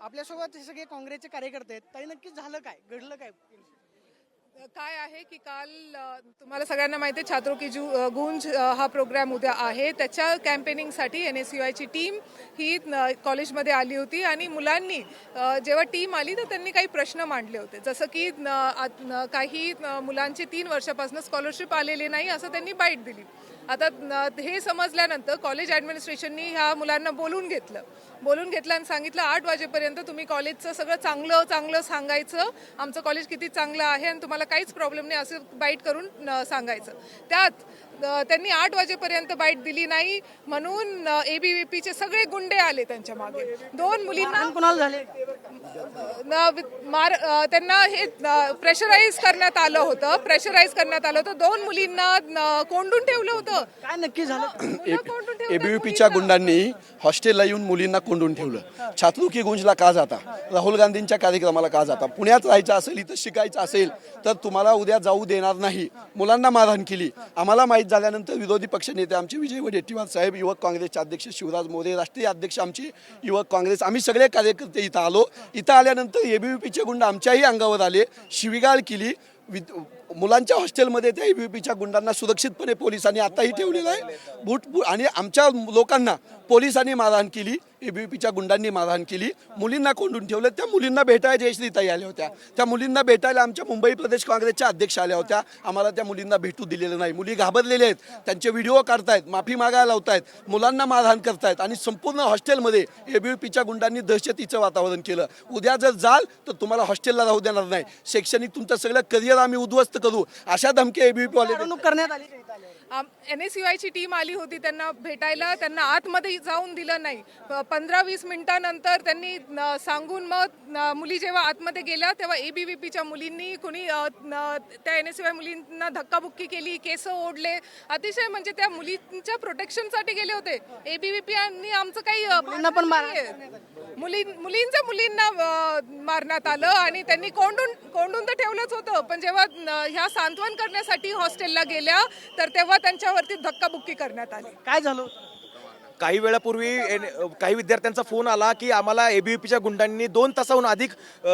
आपल्यासोबत हे सगळे काँग्रेसचे कार्यकर्ते आहेत. ताई नक्की झालं काय, घडलं काय? काय आहे की काल तुम्हाला सगळ्यांना माहिती आहे छात्रों की गूंज हा प्रोग्राम उद्या आहे. त्याच्या कॅम्पेनिंगसाठी NSUIची टीम ही कॉलेजमध्ये आली होती आणि मुलांनी जेव्हा टीम आली तर त्यांनी काही प्रश्न मांडले होते. जसं की काही मुलांची 3 वर्षापासून स्कॉलरशिप आलेली नाही असं त्यांनी बाईट दिली. आता हे समजल्यानंतर कॉलेज ॲडमिनिस्ट्रेशननी ह्या मुलांना बोलून घेतलं आणि सांगितलं 8 वाजेपर्यंत तुम्ही कॉलेजचं सगळं चांगलं सांगायचं, आमचं कॉलेज किती चांगलं आहे आणि तुम्हाला काहीच प्रॉब्लेम नाही असं बाईट करून सांगायचं. त्यात त्यांनी 8 वाजेपर्यंत बाईट दिली नाही म्हणून ABVPचे सगळे गुंडे आले त्यांच्या मागे. 2 मुलींना कोणाला झाले? त्यांना हे प्रेशराईज करण्यात आलं होतं. 2 मुलींना कोंडून ठेवलं होतं. काय नक्की झालं? ABVPच्या गुंडांनी हॉस्टेलला येऊन मुलींना कोंडून ठेवलं. छात्रों की गूंजला का जाता, राहुल गांधींच्या कार्यक्रमाला का जाता, पुण्यात राहायचं असेल, इथं शिकायचं असेल तर तुम्हाला उद्या जाऊ देणार नाही. मुलांना मारहाण केली. आम्हाला माहीत झाल्यानंतर विरोधी पक्षनेते आमचे विजय वडेट्टीवार साहेब, युवक काँग्रेसचे अध्यक्ष शिवराज मोरे, राष्ट्रीय अध्यक्ष आमचे युवक काँग्रेस, आम्ही सगळे कार्यकर्ते इथं आलो. इथं आल्यानंतर ABVPचे गुंड आमच्याही अंगावर आले, शिवीगाळ केली. मुलांच्या हॉस्टेलमध्ये त्या ABVPच्या गुंडांना सुरक्षितपणे पोलिसांनी आताही ठेवलेलं आहे. बूट आणि आमच्या लोकांना पोलिसांनी मारहाण केली, ABVPच्या गुंडांनी मारहाण केली, मुलींना कोंडून ठेवलं. त्या मुलींना भेटायला जयश्रीताई आल्या होत्या. त्या मुलींना भेटायला आमच्या मुंबई प्रदेश काँग्रेसच्या अध्यक्ष आल्या होत्या. आम्हाला त्या मुलींना भेटू दिलेलं नाही. मुली घाबरलेल्या आहेत, त्यांचे व्हिडिओ काढतायत, माफी मागायला लावतायत, मुलांना मारहाण करतायत आणि संपूर्ण हॉस्टेलमध्ये ABVPच्या गुंडांनी दहशतीचं वातावरण केलं. उद्या जर जाल तर तुम्हाला हॉस्टेलला राहू देणार नाही, शैक्षणिक तुमचं सगळं करिअर आम्ही उद्ध्वस्त करू, अशा धमकी ABVP वाले करण्यात आली. NSUIची टीम आली होती त्यांना भेटायला. त्यांना आतमध्ये जाऊन दिलं नाही. 15-20 मिनिटानंतर त्यांनी सांगून मग मुली जेव्हा आतमध्ये गेल्या तेव्हा ABVPच्या मुलींनी कुणी त्या NSUI मुलींना धक्काबुक्की केली, केस ओढले. अतिशय म्हणजे त्या मुलींच्या प्रोटेक्शनसाठी गेले होते. ABVP यांनी आमचं काही मुलींना मारण्यात आलं आणि त्यांनी कोंडून तर ठेवलंच होतं. पण जेव्हा ह्या सांत्वन करण्यासाठी हॉस्टेलला गेल्या तर तेव्हा त्यांच्यावरती धक्काबुक्की करण्यात आली. काय झालं? काही वेळापूर्वी काही विद्यार्थ्यांचा फोन आला की आम्हाला ABVPच्या गुंडांनी 2 तासाहून अधिक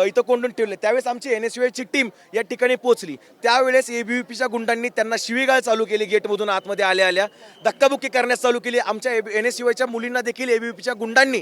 इथं कोंडून ठेवले. त्यावेळेस आमची NSUIची टीम या ठिकाणी पोहोचली. त्यावेळेस ABVPच्या गुंडांनी त्यांना शिवीगाळ चालू केली. गेटमधून आतमध्ये आल्या धक्काबुक्की करण्यास चालू केली. आमच्या NSUIच्या मुलींना देखील ABVPच्या गुंडांनी,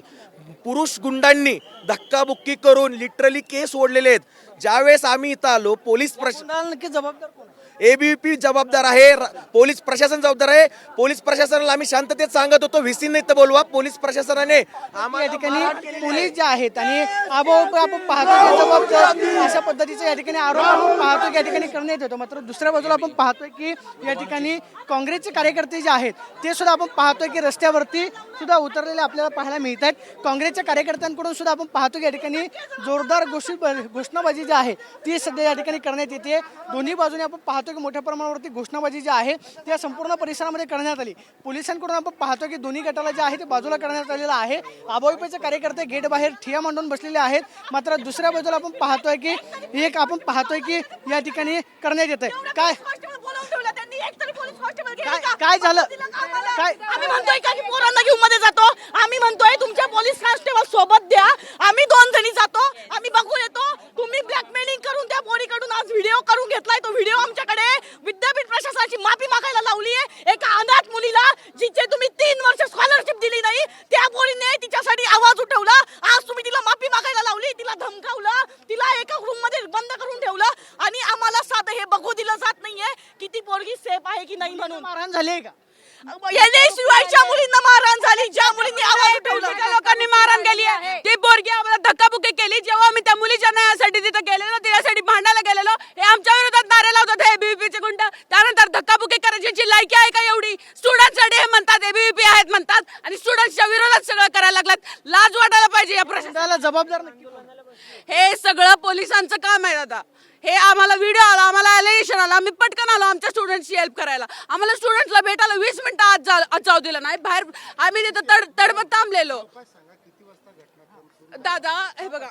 पुरुष गुंडांनी धक्काबुक्की करून लिटरली केस ओढलेले आहेत. ज्यावेळेस आम्ही इथं आलो, पोलीस नक्की जबाबदार कोण? ABVP जबाबदार आहे, पोलीस प्रशासन जबाबदार आहे. पोलीस प्रशासनाला आम्ही शांततेत सांगत होतो, VC नाही तर बोलवा. पोलीस प्रशासनाने या ठिकाणी पोलीस जे आहेत आणि आपण पाहतो जबाबदार अशा पद्धतीचे या ठिकाणी आरोप आपण पाहतो की या ठिकाणी करण्यात येतो. मात्र दुसऱ्या बाजूला आपण पाहतोय की या ठिकाणी काँग्रेसचे कार्यकर्ते जे आहेत ते सुद्धा आपण पाहतोय की रस्त्यावरती सुद्धा उतरलेले आपल्याला पाहायला मिळत आहेत. काँग्रेसच्या कार्यकर्त्यांकडून सुद्धा आपण पाहतो की या ठिकाणी जोरदार घोषणाबाजी जी आहे ती सध्या या ठिकाणी करण्यात येते. दोन्ही बाजूने आपण पाहतो की मोठ्या प्रमाणावरती घोषणाबाजी जी आहे त्या संपूर्ण परिसरामध्ये करण्यात आली. पोलिसांकडून आपण पाहतो की दोन्ही गटाला जे आहे ते बाजूला करण्यात आलेलं आहे. ABVPचे कार्यकर्ते गेट बाहेर ठिय्या मांडून बसलेले आहेत. मात्र दुसऱ्या बाजूला आपण पाहतोय की या ठिकाणी करण्यात येत आहे. काय झालं? आम्ही म्हणतोय का की पोरांना घेऊन मध्ये जातो. आम्ही म्हणतोय तुमच्या पोलीस कॉन्स्टेबल सोबत द्या. आम्ही 2 जणी जातो, आम्ही बघून येतो. तुम्ही ब्लॅकमेलिंग करून त्या पोरीकडून आज व्हिडिओ करून घेतलाय. तो व्हिडिओ आमच्याकडे विद्यापीठ प्रशासनाची माफी मागायला लावली आहे. एका अनाथ मुलीला जिचे तुम्ही 3 वर्ष स्कॉलरशिप दिली नाही त्या पोरीने तिच्यासाठी आवाज उठवला. आज तुम्ही तिला माफी मागायला लावली, तिला धमकावलं, तिला एका रूम मध्ये बंद करून ठेवलं आणि आम्हाला साधं हे बघू दिलं जात नाहीये की ती पोरगी सेफ आहे की नाही म्हणून. मारहाण झाली का? NSUIच्या मुलींना मारहाण झाली. ज्या मुलींनी आवाज उठवला त्या लोकांनी मारहाण केली आहे. ती पोरगी आम्हाला धक्काबुक्की केली. जेव्हा आम्ही त्या मुलीच्या न्यायासाठी तिथे गेलेलो, तिच्यासाठी भांडायला गेलेलो, हे आमच्या विरोधात नारे लावतात ABVPचे गुंड. त्यानंतर धक्काबुक्की करायची लायकी आहे का एवढी? स्टुडंटसाठी हे म्हणतात ABVP आहेत म्हणतात आणि स्टुडंट्सच्या विरोधात सगळं करायला लागलात. लाज वाटायला पाहिजे या प्रशासनाला. जबाबदार नक्की हे सगळं पोलिसांचं काम आहे दादा. हे आम्हाला व्हिडिओ आला, आम्हाला अलिगेशन आला, आम्ही पटकन आलो आमच्या स्टुडंट्सची हेल्प करायला. आम्हाला स्टुडंट्सला भेटायला 20 मिनिटं आत जाऊ दिलं नाही. बाहेर आम्ही तिथं तडमत थांबलेलो. दादा हे बघा,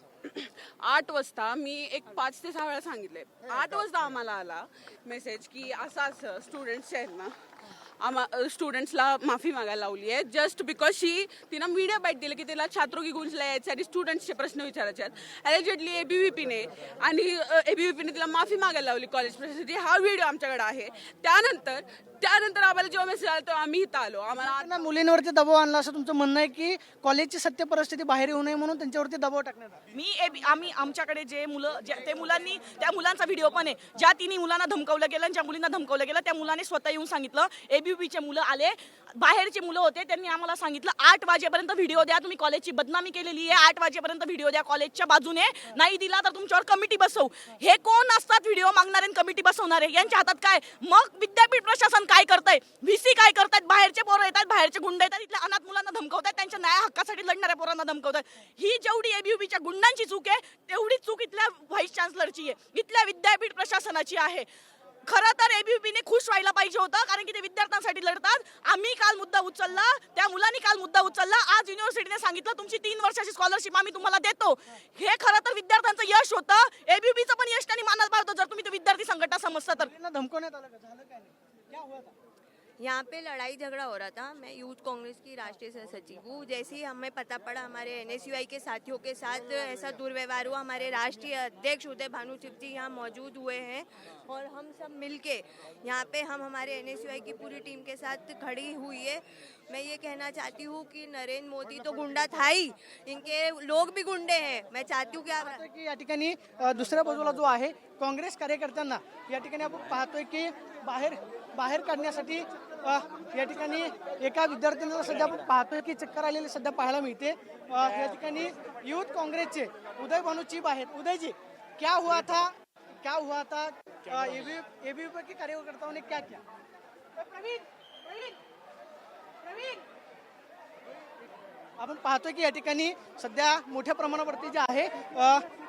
8 वाजता मी एक 5 ते 6 वेळा सांगितले. 8 वाजता आम्हाला आला मेसेज की असं स्टुडंट्स आहेत ना, स्टुडंट्सला माफी मागायला लावली आहे जस्ट बिकॉज तिनं मीडिया बाईट दिलं की तिला छात्रों की गूंजला यायचं आणि स्टुडंट्सचे प्रश्न विचारायचे आहेत ॲलिजेडली एबीव्हीपीने आणि एबीव्हीपीने तिला माफी मागायला लावली कॉलेज प्रशासनाची. हा व्हिडिओ आमच्याकडे आहे. त्यानंतर आम्हाला जेव्हा मेसेज आला तेव्हा आम्ही इथं आलो. आम्हाला त्यांना मुलींवरती दबाव आणला असं तुमचं म्हणणं आहे की कॉलेजची सत्य परिस्थिती बाहेर येऊ नये म्हणून त्यांच्यावरती दबाव टाकण्यात आला. आम्ही आमच्याकडे जे मुलं ते मुलांनी त्या मुलांचा व्हिडिओ पण आहे ज्या तिन्ही मुलांना धमकावलं गेलं आणि ज्या मुलींना धमकावलं गेलं त्या मुलाने स्वतः येऊन सांगितलं. एबीव्हीपीचे मुलं आले, बाहेरचे मुलं होते, त्यांनी आम्हाला सांगितलं 8 वाजेपर्यंत व्हिडिओ द्या, तुम्ही कॉलेजची बदनामी केलेली आहे, 8 वाजेपर्यंत व्हिडिओ द्या कॉलेजच्या बाजूने, नाही दिला तर तुमच्यावर कमिटी बसवू. हे कोण असतात व्हिडिओ मागणारे आणि कमिटी बसवणारे? यांच्या हातात काय? मग विद्यापीठ प्रशासन काय करतंय, व्हीसी काय करतायत? बाहेरचे पोरं येतात, बाहेरचे गुंड येतात, इथल्या अनाथ मुलांना धमकावतात, त्यांच्या न्याय हक्कासाठी लढणाऱ्या पोरांना धमकावतात. ही जेवढी एबीव्हीपीच्या गुंडांची चूक आहे तेवढी चूक इथल्या व्हाईस चान्सलरची आहे, इथल्या विद्यापीठ प्रशासनाची आहे. खरं तर एबीव्हीपीने खुश व्हायला पाहिजे होतं कारण की ते विद्यार्थ्यांसाठी लढतात. आम्ही काल मुद्दा उचलला, त्या मुलांनी काल मुद्दा उचलला, आज युनिव्हर्सिटीने सांगितलं तुमची 3 वर्षाची स्कॉलरशिप आम्ही तुम्हाला देतो. हे खरं तर विद्यार्थ्यांचं यश होतं. एबीव्हीपीचं पण यश त्यांनी मानायला पाहिजे होतं जर तुम्ही ते विद्यार्थी संघटना समजता तर. त्यांना धमकवण्यात आलं का? झालं काय नाही? क्या हुआ था? यहाँ पे लड़ाई झगड़ा हो रहा था. मैं यूथ कांग्रेस की राष्ट्रीय सह सचिव हूँ. जैसे ही हमें पता पड़ा हमारे एनएसयूआई के साथियों के साथ ऐसा दुर्व्यवहार हुआ, हमारे राष्ट्रीय अध्यक्ष उदय भानु चिप्ती यहाँ मौजूद हुए हैं और हम सब मिलके यहाँ पे हम हमारे एनएसयूआई की पूरी टीम के साथ खड़ी हुई है. मैं ये कहना चाहती हूँ कि नरेंद्र मोदी तो गुंडा था ही, इनके लोग भी गुंडे हैं. मैं चाहती हूँ कि आप की या ठिकाणी दुसऱ्या बाजूला जो आहे काँग्रेस कार्यकर्त्यांना या ठिकाणी आपण पाहतोय की बाहेर काढण्यासाठी या ठिकाणी एका विद्यार्थ्यांना सध्या आपण पाहतोय की चक्कर आलेली सध्या पाहायला मिळते. या ठिकाणी युथ काँग्रेसचे उदय भानु चिप आहेत. उदयजी, क्या हुआ था एबीवीपी के कार्यकर्ताओं ने क्या किया? आपण पाहतोय की या ठिकाणी सध्या मोठ्या प्रमाणावरती जे आहे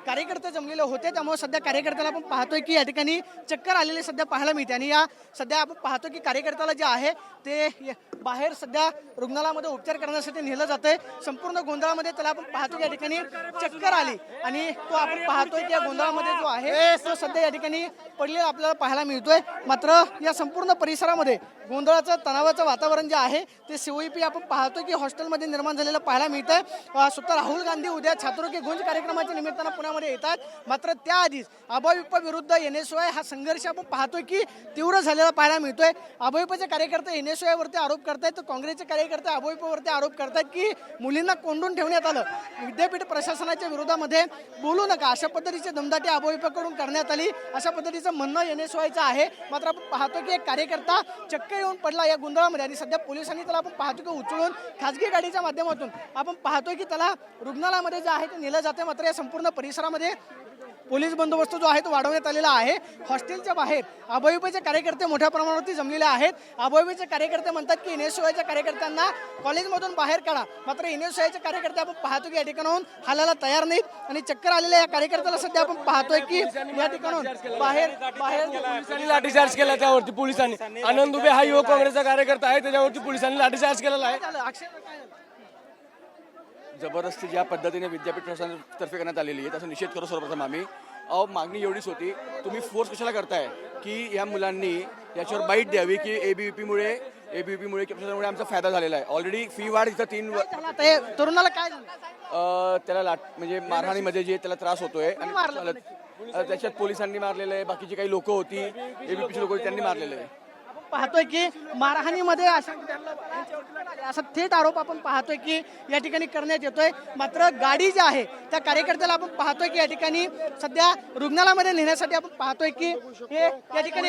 कार्यकर्ते जमलेले होते, त्यामुळे सध्या कार्यकर्त्याला आपण पाहतोय की या ठिकाणी चक्कर आलेले सध्या पाहायला मिळते. आणि या सध्या आपण पाहतो की कार्यकर्त्याला जे आहे ते बाहेर सध्या रुग्णालयामध्ये उपचार करण्यासाठी नेलं जातंय. संपूर्ण गोंधळामध्ये त्याला आपण पाहतो की या ठिकाणी चक्कर आली आणि तो आपण पाहतोय की या गोंधळामध्ये जो आहे तो सध्या या ठिकाणी पडलेला आपल्याला पाहायला मिळतोय. मात्र या संपूर्ण परिसरामध्ये गोंधळाचं तणावाचं वातावरण जे आहे ते सीओईपी आपण पाहतोय की हॉस्टेलमध्ये निर्माण झालेलं पाहायला मिळतंय. स्वतः राहुल गांधी उद्या छात्रों के गुंज कार्यक्रमाच्या निमित्तानं पुण्यामध्ये येतात. मात्र त्याआधीच अभाविप विरुद्ध एनएसयूआय हा संघर्ष आपण पाहतोय की तीव्र झालेला पाहायला मिळतोय. अभाविपचे कार्यकर्ते एनएसयूआय वरती आरोप करतायत, तर काँग्रेसचे कार्यकर्ते अभाविपवरती आरोप करतायत की मुलींना कोंडून ठेवण्यात आलं, विद्यापीठ प्रशासनाच्या विरोधामध्ये बोलू नका अशा पद्धतीची दमदाटी अभाविपकडून करण्यात आली, अशा पद्धतीचं म्हणणं एनएसयूआयचं आहे. मात्र आपण पाहतो की एक कार्यकर्ता चक्क येऊन पडला या गोंधळामध्ये आणि सध्या पोलिसांनी त्याला आपण पाहतो की उचलून खासगी गाडीच्या माध्यमातून आपण पाहतोय की त्याला रुग्णालयामध्ये जे आहे ते नेलं जाते. मात्र या संपूर्ण परिसरामध्ये पोलीस बंदोबस्त जो आहे तो वाढवण्यात आलेला आहे. हॉस्टेलच्या बाहेर अभाविपचे कार्यकर्ते मोठ्या प्रमाणावरती जमलेले आहेत. अभाविपचे कार्यकर्ते म्हणतात की एनएसयूआयच्या कार्यकर्त्यांना कॉलेजमधून बाहेर काढा. मात्र एनएसयूआयचे कार्यकर्ते आपण पाहतो की या ठिकाणाहून हालायला तयार नाहीत आणि चक्कर आलेल्या या कार्यकर्त्याला सध्या आपण पाहतोय की या ठिकाणाहून बाहेर लाठीचार्ज केला त्यावरती पोलिसांनी. आनंद उभे हा युवक काँग्रेसचा कार्यकर्ता आहे, त्याच्यावरती पोलिसांनी लाठीचार्ज केलेला आहे. जबरदस्ती ज्या पद्धतीने विद्यापीठ प्रशासनातर्फे करण्यात आलेली आहे त्याचा निषेध करू सर्वप्रथम आम्ही. मागणी एवढीच होती, तुम्ही फोर्स कशाला करताय की या मुलांनी याच्यावर बाईट द्यावी की एबीव्हीपीमुळे प्रशासनामुळे आमचा फायदा झालेला आहे. ऑलरेडी फी वाढ इथं 3 तरुणाला काय झालं? त्याला म्हणजे मारहाणीमध्ये जे त्याला त्रास होतोय आणि त्याच्यात पोलिसांनी मारलेलं आहे, बाकीची काही लोक होती एबीव्हीपीची लोक त्यांनी मारलेलं आहे. पाहतोय की मारहाणीमध्ये असा थेट आरोप आपण पाहतोय की या ठिकाणी करण्यात येतोय. मात्र गाडी जी आहे त्या कार्यकर्त्याला आपण पाहतोय की या ठिकाणी सध्या रुग्णालयामध्ये नेण्यासाठी आपण पाहतोय की हे या ठिकाणी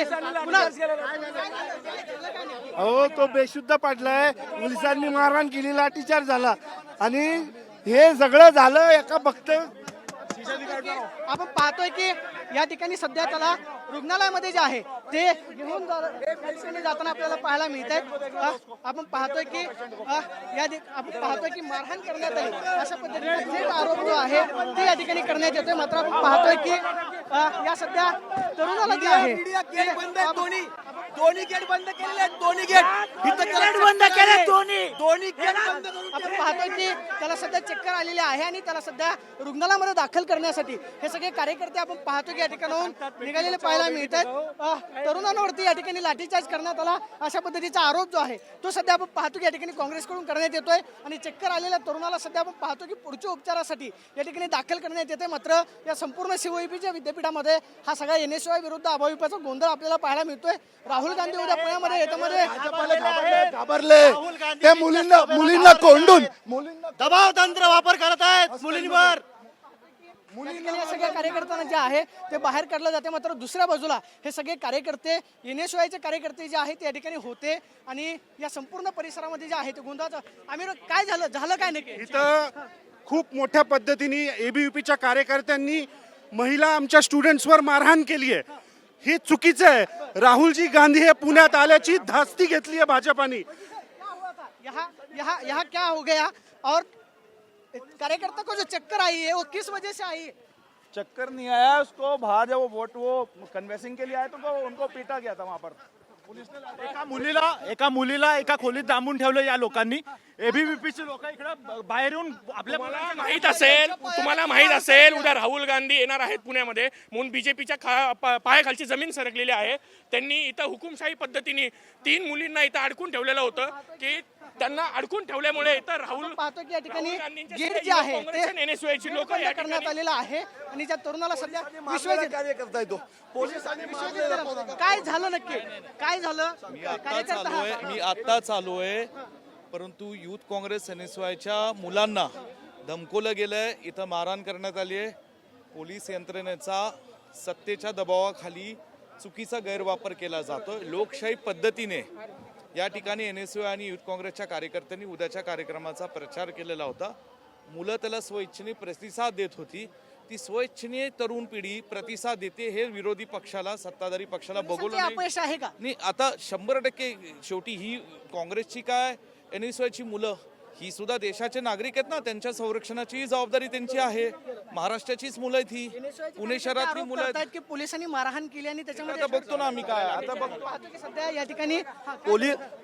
अहो तो बेशुद्ध पडलाय, पोलिसांनी मारहाण केली, लाठीचार्ज झाला आणि हे सगळं झालं एका फक्त आपण पाहतोय की या ठिकाणी सध्या त्याला रुग्णालयामध्ये जे आहे ते घेऊन जाताना आपल्याला पाहायला मिळत आहे. आपण पाहतोय की आपण पाहतोय की मारहाण करण्यात आली अशा पद्धतीने थेट आरोप जो आहे ते या ठिकाणी करण्यात येतोय. मात्र आपण पाहतोय की या सध्या तरुणाला जे आहे दोन्ही गेट बंद केलेले आहेत, दोन्ही गेट बंद केले, दोन्ही गेट बंद करून आपण पाहतोय की त्याला सध्या चक्कर आलेली आहे आणि त्याला सध्या रुग्णालयामध्ये दाखल करण्यासाठी हे सगळे कार्यकर्ते आपण पाहतो की या ठिकाणाहून निघालेले पाहायला मिळतात. तरुणांवरती या ठिकाणी लाठीचार्ज करण्यात आला अशा पद्धतीचा आरोप जो आहे तो सध्या आपण पाहतो की या ठिकाणी काँग्रेसकडून करण्यात येतोय आणि चक्कर आलेल्या तरुणाला सध्या आपण पाहतो की पुढच्या उपचारासाठी या ठिकाणी दाखल करण्यात येते. मात्र या संपूर्ण शिवयुपीच्या विद्यापीठामध्ये हा सगळा NSY विरुद्ध अभाविपाचा गोंधळ आपल्याला पाहायला मिळतोय. राहुल गांधी उद्या पुण्यामध्ये येतामध्ये घाबरले ते मुलींना कोंडून दबाव तंत्र वापर करत आहेत मुलींवर. या सगळ्या कार्यकर्त्यांना जे आहे ते बाहेर काढलं जाते. मात्र दुसऱ्या बाजूला हे सगळे कार्यकर्ते NSYचे कार्यकर्ते जे आहेत ते या ठिकाणी होते आणि या संपूर्ण परिसरामध्ये जे आहे ते गोंधळाचं आम्ही काय झालं काय नक्की इथं खूप मोठ्या पद्धतीने ABVPच्या कार्यकर्त्यांनी महिला आमच्या स्टुडंट्सवर मारहाण केली आहे. हे चुकीचं आहे. राहुलजी गांधी हे पुण्यात आल्याची धास्ती घेतली है भाजपानी. यहाँ क्या हो गया और कार्यकर्ता को जो चक्कर आई है वो किस वजह से आई है? चक्कर नहीं आया उसको, बाहर जब वो कन्वेसिंग के लिए आए तो उनको पीटा गया था वहां पर. एका मुलीला एका खोलीत डांबून ठेवलं या लोकांनी. ABVPचे लोक इकडे बाहेर येऊन आपल्या तुम्हाला माहित असेल उद्या राहुल गांधी येणार आहेत पुण्यामध्ये म्हणून बीजेपीच्या पायाखालची जमीन सरकलेली आहे. त्यांनी इथं हुकुमशाही पद्धतीने 3 मुलींना इथं अडकून ठेवलेलं होतं की त्यांना अडकून ठेवल्यामुळे इथं राहुल पाहतो की या ठिकाणी गांधींच्या गेट जे आहे काँग्रेस आणि NSYची लोक बंद करण्यात आलेलं आहे आणि ज्या तरुणाला सध्या विश्वजित कार्य करता येतो. पोलिसांनी काय झालं नक्की काय झालं मी आत्ताच आलोय, परंतु युथ काँग्रेस NSYच्या मुलांना धमकवलं गेलंय, इथं मारहाण करण्यात आली आहे. पोलीस यंत्रणेचा सत्तेच्या दबावाखाली चुकीचा गैरवापर केला जातो. लोकशाही पद्धतीने या ठिकाणी NSY आणि युथ काँग्रेसच्या कार्यकर्त्यांनी उद्याच्या कार्यक्रमाचा प्रचार केलेला होता. मुलं त्याला स्वइच्छेने प्रतिसाद देत होती. ती स्वइच्छेने तरुण पिढी प्रतिसाद देते हे विरोधी पक्षाला, सत्ताधारी पक्षाला बघवलं नाही. अपयश आहे का? नाही, आता 100% शेवटी ही काँग्रेसची काय NSYची मुलं ही सुद्धा देशाचे नागरिक आहेत ना, त्यांच्या संरक्षणाची जबाबदारी त्यांची आहे. महाराष्ट्राचीच मुलं आहेत ही, पुणे शहरातली मुलं आहेत की पोलिसांनी मारहाण केली आणि त्याच्यामध्ये आता बघतो ना आम्ही काय आता पाहतो की सध्या या ठिकाणी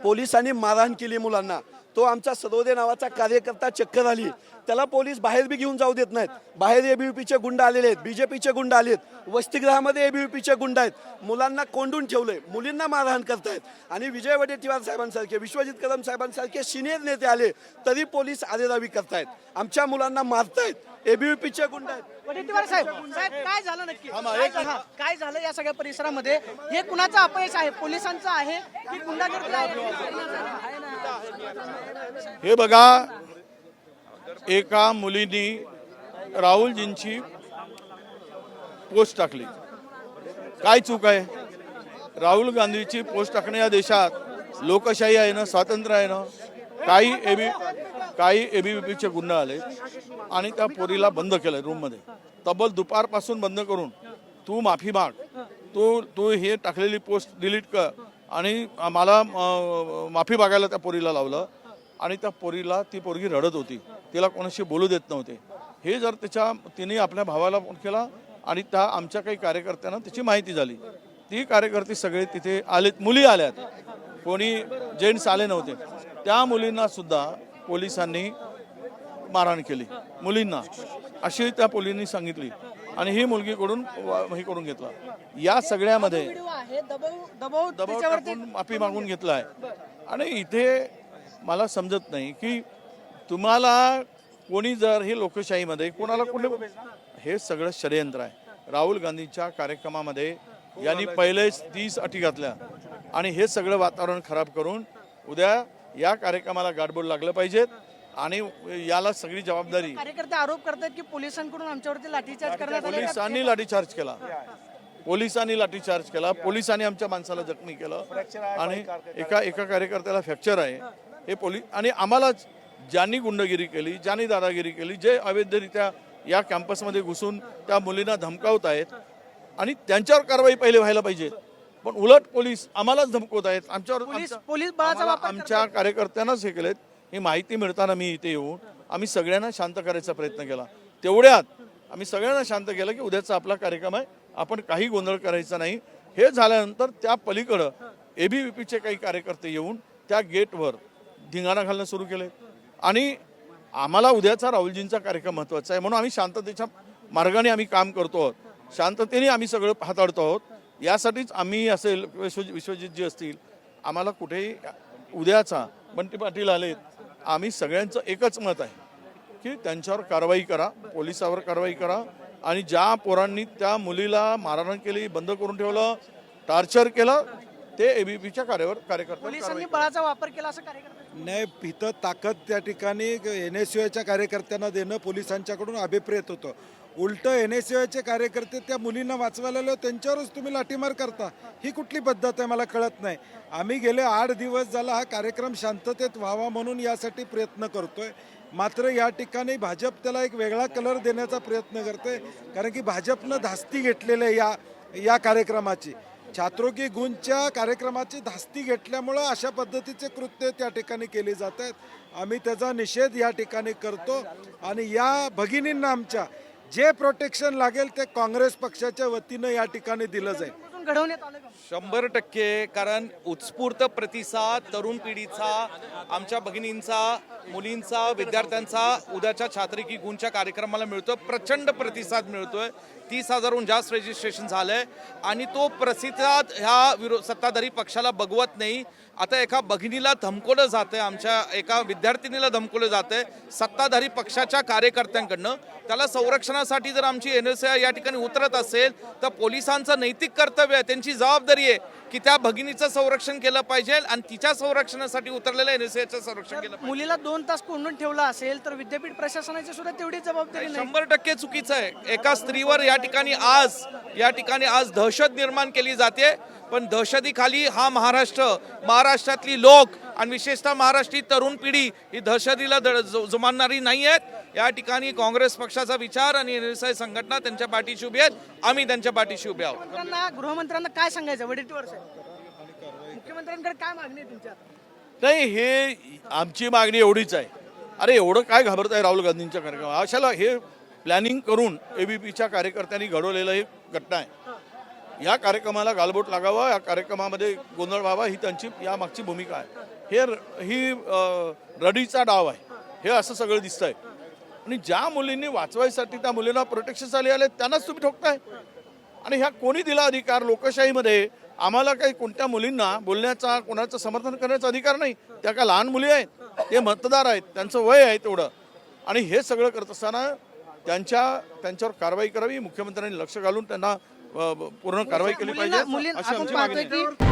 पोलिसांनी मारहाण केली मुलांना. तो आमचा सदोदे नावाचा कार्यकर्ता चक्कर आली, त्याला पोलीस बाहेर बी घेऊन जाऊ देत नाहीत. बाहेर ABVPचे गुंड आलेले आहेत, BJPचे गुंड आलेत, वसतिगृहामध्ये ABVPचे गुंड आहेत. मुलांना कोंडून ठेवलंय, मुलींना मारहाण करतायत आणि विजय वडेट्टीवार साहेबांसारखे, विश्वजित कदम साहेबांसारखे सिनियर नेते आले तरी पोलीस आरेरावी करतायत, आमच्या मुलांना मारतायत. ABVPचे गुंड आहेत. वडेट्टीवार साहेब काय झालं नक्की काय झालं या सगळ्या परिसरामध्ये? हे कुणाचं अपयश आहे, पोलिसांचं आहे की गुंडागर्दी आहे? हे बघा, एका मुलीनी राहुलजींची पोस्ट टाकली. काय चूक आहे? राहुल गांधीची पोस्ट टाकणे या देशात लोकशाही आहे ना, स्वातंत्र्य आहे ना. काही ABVPचे गुंड आले आणि त्या पोरीला बंद केलं रूममध्ये, तब्बल दुपारपासून बंद करून तू माफी माग, तू हे टाकलेली पोस्ट डिलीट कर आणि मला माफी मागायला त्या पोरीला लावलं आणि त्या पोरीला ती पोरगी रडत होती, तिला कोणाशी बोलू देत नव्हते. हे जर तिने आपल्या भावाला फोन केला आणि त्या आमच्या काही कार्यकर्त्यांना त्याची माहिती झाली. ती कार्यकर्ते सगळे तिथे आलेत, मुली आल्यात, कोणी जेंट्स आले नव्हते. त्या मुलींना सुद्धा पोलिसांनी मारहाण केली मुलींना, अशी त्या पोलिसांनी सांगितली आणि ही मुलगीकडून हे करून घेतला. या सगळ्यामध्ये दबाव टाकून माफी मागून घेतला आहे. आणि इथे मला समजत नाही की तुम्हाला कोणी जर हे लोकशाहीमध्ये कोणाला कुठे, हे सगळं षडयंत्र आहे. राहुल गांधींच्या कार्यक्रमामध्ये यांनी पहिलेच 30 अटी घातल्या आणि हे सगळं वातावरण खराब करून उद्या या कार्यक्रमाला गाठबोड लागलं पाहिजेत आणि याला सगळी जबाबदारी. कार्यकर्ते आरोप करतात की पोलिसांकडून आमच्यावरती लाठीचार्ज करण्यात आले. पोलिसांनी लाठीचार्ज केला, पोलिसांनी आमच्या माणसाला जखमी केलं आणि एका कार्यकर्त्याला फ्रॅक्चर आहे. हे पोलीस आणि आम्हाला ज्यांनी गुंडगिरी केली, ज्यांनी दादागिरी केली, जे अवैधरित्या या कॅम्पसमध्ये घुसून त्या मुलींना धमकावत आहेत आणि त्यांच्यावर कारवाई पहिले व्हायला पाहिजे, पण उलट पोलीस आम्हालाच धमकवत आहेत. पोलीस बळाचा वापर आमच्या कार्यकर्त्यांनाच हे केलेत. ही माहिती मिळताना मी इथे येऊन आम्ही सगळ्यांना शांत करायचा प्रयत्न केला. तेवढ्यात आम्ही सगळ्यांना शांत केलं की उद्याचा आपला कार्यक्रम आहे, आपण काही गोंधळ करायचा नाही. हे झाल्यानंतर त्या पलीकडं ABVPचे काही कार्यकर्ते येऊन त्या गेटवर धिंगाणा घालणं सुरू केले आणि आम्हाला उद्याचा राहुलजींचा कार्यक्रम महत्त्वाचा आहे म्हणून आम्ही शांततेच्या मार्गाने आम्ही काम करतो आहोत, शांततेने आम्ही सगळं हाताळतो आहोत. यासाठीच आम्ही असेल विश्वजितजी असतील, आम्हाला कुठेही उद्याचा बंटी पाटील आलेत, आम्ही सगळ्यांचं एकच मत आहे की त्यांच्यावर कारवाई करा, पोलिसावर कारवाई करा आणि ज्या पोरांनी त्या मुलीला मारहाण केली, बंद करून ठेवलं, टार्चर केलं, ते ABVPच्या कार्यकर्त्यांवर पोलिसांनी बळाचा वापर केला असं कार्यकर्ते नाही, इथं ताकद त्या ठिकाणी NSUIच्या कार्यकर्त्यांना देणं पोलिसांच्याकडून अभिप्रेत होतं. उलट NSUIचे कार्यकर्ते त्या मुलींना वाचवायला आले, त्यांच्यावरच तुम्ही लाठीमार करता. ही कुठली पद्धत आहे मला कळत नाही. आम्ही गेले 8 दिवस झाला हा कार्यक्रम शांततेत व्हावा म्हणून यासाठी प्रयत्न करतोय. मात्र या ठिकाणी भाजप त्याला एक वेगळा कलर देण्याचा प्रयत्न करते, कारण की भाजपनं धास्ती घेतलेलं आहे या कार्यक्रमाची. छात्रों की गूंजच्या कार्यक्रमाची धास्ती घेतल्यामुळं अशा पद्धतीचे कृत्य त्या ठिकाणी केले जात आहेत. आम्ही त्याचा निषेध या ठिकाणी करतो आणि या भगिनींना आमच्या जे प्रोटेक्शन लागेल ते काँग्रेस पक्षाच्या वतीनं या ठिकाणी दिलं जाईल. घडवण्यात आलं का? 100% कारण उत्स्फूर्त प्रतिसाद तरुण पिढीचा, आमच्या भगिनींचा, मुलींचा, विद्यार्थ्यांचा उद्याच्या छात्री की गूंजच्या कार्यक्रमाला मिळतोय. प्रचंड प्रतिसाद मिळतोय. 30,000हून जास्त रजिस्ट्रेशन झालंय आणि तो प्रतिसाद ह्या सत्ताधारी पक्षाला बघवत नाही. आता एका भगिनीला धमकवलं जातंय, आमच्या एका विद्यार्थिनीला धमकवलं जातंय सत्ताधारी पक्षाच्या कार्यकर्त्यांकडनं. त्याला संरक्षणासाठी जर आमची NSUI या ठिकाणी उतरत असेल तर पोलिसांचं नैतिक कर्तव्य आहे, त्यांची जबाबदारी आहे की त्या भगिनीचं संरक्षण केलं पाहिजे आणि तिच्या संरक्षणासाठी उतरलेल्या NSUIचं संरक्षण केलं पाहिजे. मुलीला 2 तास कोंडून ठेवला असेल तर विद्यापीठ प्रशासनाची सुद्धा तेवढी जबाबदारी नाही. 100% चुकीचं आहे. एका स्त्रीवर या ठिकाणी आज दहशत निर्माण केली जाते, पण दहशतीखाली हा महाराष्ट्रातली लोक आणि विशेषतः महाराष्ट्रीय तरुण पिढी ही दहशतीला जुमानणारी नाही आहेत. या ठिकाणी काँग्रेस पक्षाचा विचार आणि NSUI संघटना त्यांच्या पाठीशी उभी आहेत. आम्ही त्यांच्या पाठीशी उभे आहोत. गृहमंत्र्यांना काय सांगायचं? वडेट्टीवार मुख्यमंत्र्यांकडे काय मागणी आहे तुमच्या? नाही, हे आमची मागणी एवढीच आहे. अरे एवढं काय घाबरत आहे राहुल गांधींच्या कार्यक्रमात? अशाला हे प्लॅनिंग करून ABVPच्या कार्यकर्त्यांनी घडवलेलं ही घटना आहे. या कार्यक्रमाला गालबोट लागावा, या कार्यक्रमामध्ये गोंधळ व्हावा, ही त्यांची यामागची भूमिका आहे. ही रडीचा डाव आहे, हे असं सगळं दिसतंय. आणि ज्या मुलींनी वाचवायसाठी त्या मुलींना प्रोटेक्शनसाठी आले त्यांनाच तुम्ही ठोकताय. आणि ह्या कोणी दिला अधिकार? लोकशाहीमध्ये आम्हाला काही कोणत्या मुलींना बोलण्याचा, कोणाचं समर्थन करण्याचा अधिकार नाही. त्या काय लहान मुली आहेत? ते मतदार आहेत, त्यांचं वय आहे तेवढं. आणि हे सगळं करत असताना त्यांच्यावर कारवाई करावी, मुख्यमंत्र्यांनी लक्ष घालून त्यांना पूर्ण कारवाई केली पाहिजे अशी आमची मागणी आहे.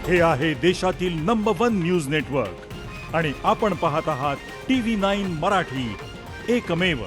हे आहे देशातील नंबर 1 न्यूज नेटवर्क आणि आपण पाहत आहात TV9 मराठी, एकमेव.